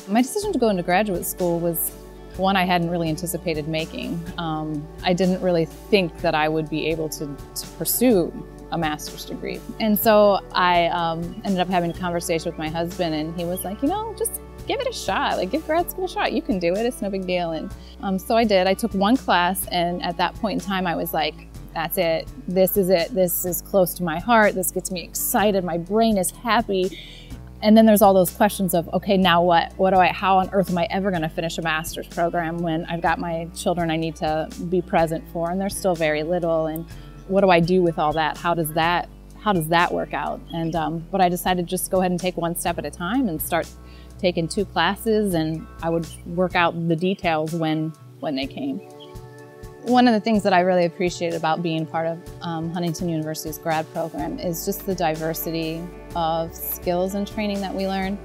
My decision to go into graduate school was one I hadn't really anticipated making. I didn't really think that I would be able to pursue a master's degree. And so I ended up having a conversation with my husband, and he was like, just give it a shot. Like, give grad school a shot. You can do it. It's no big deal. And so I did. I took one class, and at that point in time, I was like, that's it. This is it. This is close to my heart. This gets me excited. My brain is happy. And then there's all those questions of, okay, now what? How on earth am I ever going to finish a master's program when I've got my children I need to be present for, and they're still very little? And what do I do with all that? How does that work out? And but I decided to just go ahead and take one step at a time and start taking 2 classes, and I would work out the details when they came. One of the things that I really appreciate about being part of Huntington University's grad program is just the diversity of skills and training that we learn.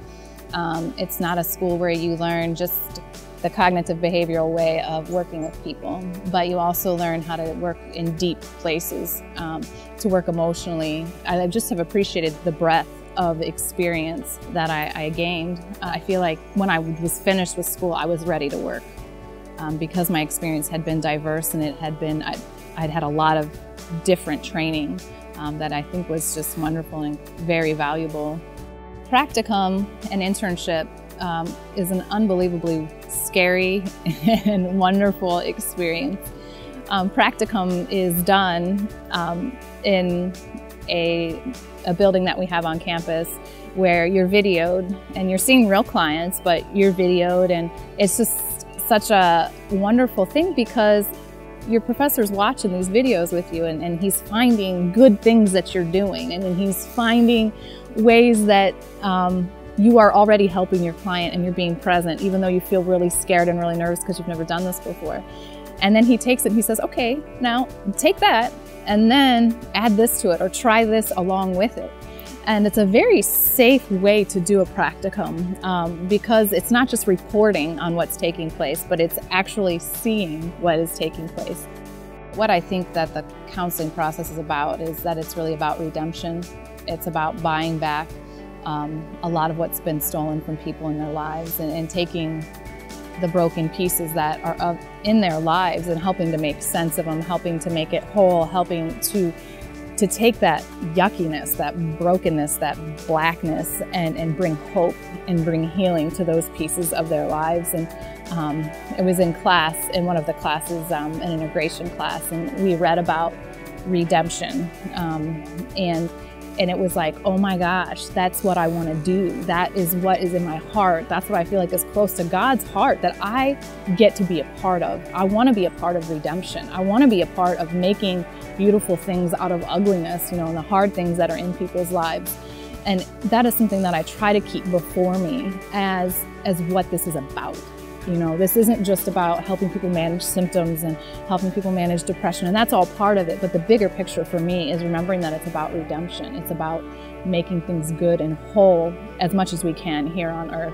It's not a school where you learn just the cognitive behavioral way of working with people, but you also learn how to work in deep places, to work emotionally. I just have appreciated the breadth of experience that I gained. I feel like when I was finished with school, I was ready to work. Because my experience had been diverse, and I'd had a lot of different training that I think was just wonderful and very valuable. Practicum and internship is an unbelievably scary and wonderful experience. Practicum is done in a building that we have on campus where you're videoed and you're seeing real clients, but you're videoed, and it's just such a wonderful thing because your professor's watching these videos with you, and he's finding good things that you're doing, and then he's finding ways that you are already helping your client and you're being present, even though you feel really scared and really nervous because you've never done this before. And then he takes it and he says, okay, now take that and then add this to it, or try this along with it. And it's a very safe way to do a practicum because it's not just reporting on what's taking place, but it's actually seeing what is taking place. What I think that the counseling process is about is that it's really about redemption. It's about buying back a lot of what's been stolen from people in their lives, and taking the broken pieces that are in their lives and helping to make sense of them, helping to make it whole, helping to take that yuckiness, that brokenness, that blackness, and bring hope and bring healing to those pieces of their lives. And it was in class, in one of the classes, an integration class, and we read about redemption. And it was like, oh my gosh, that's what I want to do. That is what is in my heart. That's what I feel like is close to God's heart that I get to be a part of. I want to be a part of redemption. I want to be a part of making beautiful things out of ugliness, and the hard things that are in people's lives. And that is something that I try to keep before me as what this is about. This isn't just about helping people manage symptoms and helping people manage depression, and that's all part of it. But the bigger picture for me is remembering that it's about redemption. It's about making things good and whole as much as we can here on earth.